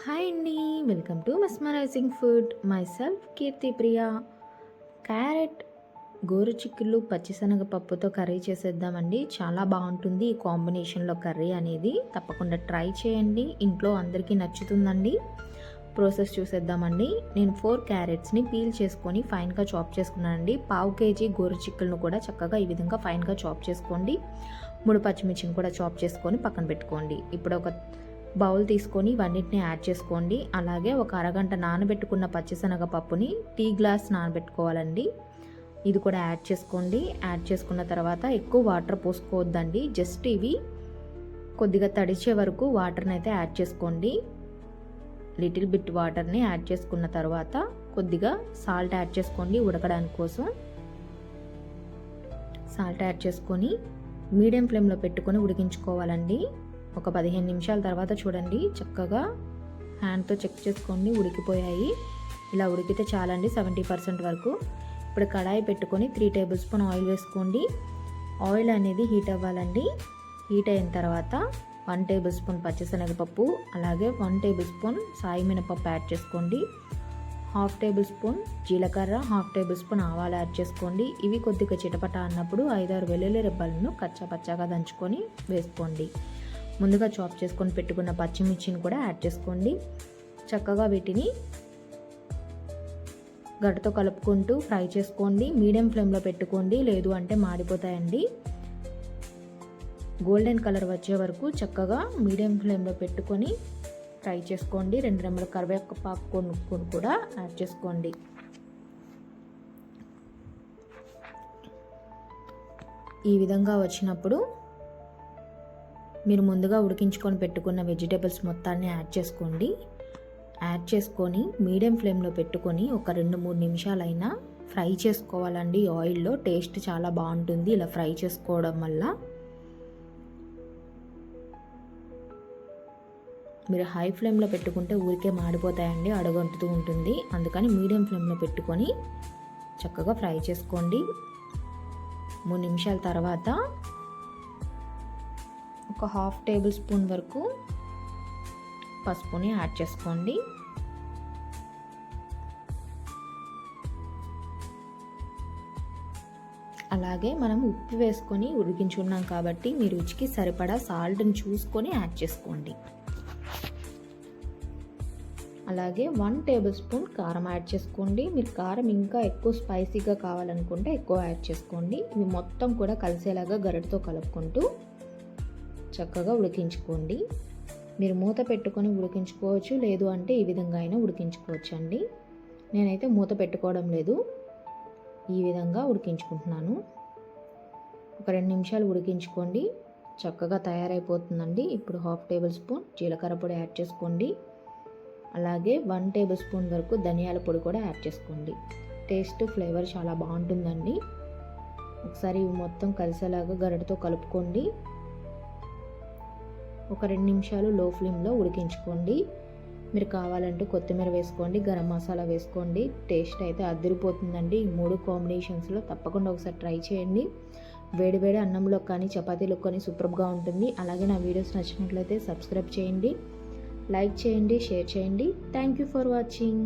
Hi అండి, welcome to mesmerising food. My self Keerthi Priya. Carrot, గోరుచిక్కుళ్ళు, పచ్చిశనగ పప్పుతో కర్రీ చేసేద్దామండి. చాలా బాగుంటుంది ఈ కాంబినేషన్లో కర్రీ అనేది. తప్పకుండా ట్రై చేయండి, ఇంట్లో అందరికీ నచ్చుతుందండి. ప్రాసెస్ చూసేద్దామండి. నేను 4 క్యారెట్స్ని పీల్ చేసుకొని ఫైన్గా చాప్ చేసుకున్నానండి. 1/2 కేజీ గోరుచిక్కులను కూడా చక్కగా ఈ విధంగా ఫైన్గా చాప్ చేసుకోండి. 3 పచ్చిమిర్చిని కూడా చాప్ చేసుకొని పక్కన పెట్టుకోండి. ఇప్పుడు ఒక బౌల్ తీసుకొని ఇవన్నిటిని యాడ్ చేసుకోండి. అలాగే ఒక అరగంట నానబెట్టుకున్న పచ్చిశనగ పప్పుని టీ గ్లాస్ నానబెట్టుకోవాలండి. ఇది కూడా యాడ్ చేసుకోండి. యాడ్ చేసుకున్న తర్వాత ఎక్కువ వాటర్ పోసుకోవద్దండి. జస్ట్ ఇవి కొద్దిగా తడిచే వరకు వాటర్ని అయితే యాడ్ చేసుకోండి. లిటిల్ బిట్ వాటర్ని యాడ్ చేసుకున్న తర్వాత కొద్దిగా సాల్ట్ యాడ్ చేసుకోండి. ఉడకడానికి కోసం సాల్ట్ యాడ్ చేసుకొని మీడియం ఫ్లేమ్లో పెట్టుకొని ఉడికించుకోవాలండి. ఒక 15 నిమిషాల తర్వాత చూడండి, చక్కగా హ్యాండ్తో చెక్ చేసుకోండి, ఉడికిపోయాయి. ఇలా ఉడికితే చాలండి 70% వరకు. ఇప్పుడు కడాయి పెట్టుకొని 3 టేబుల్ స్పూన్ ఆయిల్ వేసుకోండి. ఆయిల్ అనేది హీట్ అవ్వాలండి. హీట్ అయిన తర్వాత 1 టేబుల్ స్పూన్ పచ్చిశనగపప్పు, అలాగే 1 టేబుల్ స్పూన్ సాయి మినపప్పు యాడ్ చేసుకోండి. 1/2 టేబుల్ స్పూన్ జీలకర్ర, 1/2 టేబుల్ స్పూన్ ఆవాలు యాడ్ చేసుకోండి. ఇవి కొద్దిగా చిటపట అన్నప్పుడు 5-6 వెల్లుల్లి రెబ్బలను కచ్చాపచ్చాగా దంచుకొని వేసుకోండి. ముందుగా చాప్ చేసుకొని పెట్టుకున్న పచ్చిమిర్చిని కూడా యాడ్ చేసుకోండి. చక్కగా వీటిని గడ్డతో కలుపుకుంటూ ఫ్రై చేసుకోండి. మీడియం ఫ్లేమ్లో పెట్టుకోండి, లేదు అంటే మాడిపోతాయండి. గోల్డెన్ కలర్ వచ్చే వరకు చక్కగా మీడియం ఫ్లేమ్లో పెట్టుకొని ఫ్రై చేసుకోండి. 2 రెమ్మల కరివేపాకు కొనుక్కొని కూడా యాడ్ చేసుకోండి. ఈ విధంగా వచ్చినప్పుడు మీరు ముందుగా ఉడికించుకొని పెట్టుకున్న వెజిటేబుల్స్ మొత్తాన్ని యాడ్ చేసుకోండి. యాడ్ చేసుకొని మీడియం ఫ్లేమ్లో పెట్టుకొని ఒక 2-3 నిమిషాలైనా ఫ్రై చేసుకోవాలండి. ఆయిల్లో టేస్ట్ చాలా బాగుంటుంది ఇలా ఫ్రై చేసుకోవడం వల్ల. మీరు హై ఫ్లేమ్లో పెట్టుకుంటే ఊరికే మాడిపోతాయండి, అడుగంటుతూ ఉంటుంది. అందుకని మీడియం ఫ్లేమ్లో పెట్టుకొని చక్కగా ఫ్రై చేసుకోండి. 3 నిమిషాల తర్వాత ఒక 1/2 టేబుల్ స్పూన్ వరకు పసుపుని యాడ్ చేసుకోండి. అలాగే మనం ఉప్పు వేసుకొని ఉడికించుకున్నాం కాబట్టి మీ రుచికి సరిపడా సాల్ట్ని చూసుకొని యాడ్ చేసుకోండి. అలాగే 1 టేబుల్ స్పూన్ కారం యాడ్ చేసుకోండి. మీరు కారం ఇంకా ఎక్కువ స్పైసీగా కావాలనుకుంటే ఎక్కువ యాడ్ చేసుకోండి. ఇవి మొత్తం కూడా కలిసేలాగా గరిటతో కలుపుకుంటూ చక్కగా ఉడికించుకోండి. మీరు మూత పెట్టుకొని ఉడికించుకోవచ్చు, లేదు అంటే ఈ విధంగా అయినా ఉడికించుకోవచ్చు అండి. నేనైతే మూత పెట్టుకోవడం లేదు, ఈ విధంగా ఉడికించుకుంటున్నాను. ఒక 2 నిమిషాలు ఉడికించుకోండి, చక్కగా తయారైపోతుందండి. ఇప్పుడు 1/2 టేబుల్ స్పూన్ జీలకర్ర పొడి యాడ్ చేసుకోండి. అలాగే 1 టేబుల్ స్పూన్ వరకు ధనియాల పొడి కూడా యాడ్ చేసుకోండి. టేస్ట్ ఫ్లేవర్ చాలా బాగుంటుందండి. ఒకసారి ఇవి మొత్తం కలిసేలాగా గరిటతో కలుపుకోండి. ఒక 2 నిమిషాలు లో ఫ్లేమ్లో ఉడికించుకోండి. మీరు కావాలంటే కొత్తిమీర వేసుకోండి, గరం మసాలా వేసుకోండి. టేస్ట్ అయితే అదిరిపోతుందండి. ఈ 3 కాంబినేషన్స్లో తప్పకుండా ఒకసారి ట్రై చేయండి. వేడివేడి అన్నంలో కానీ చపాతీలో కానీ సూపర్గా ఉంటుంది. అలాగే నా వీడియోస్ నచ్చినట్లయితే సబ్స్క్రైబ్ చేయండి, లైక్ చేయండి, షేర్ చేయండి. Thank you for watching.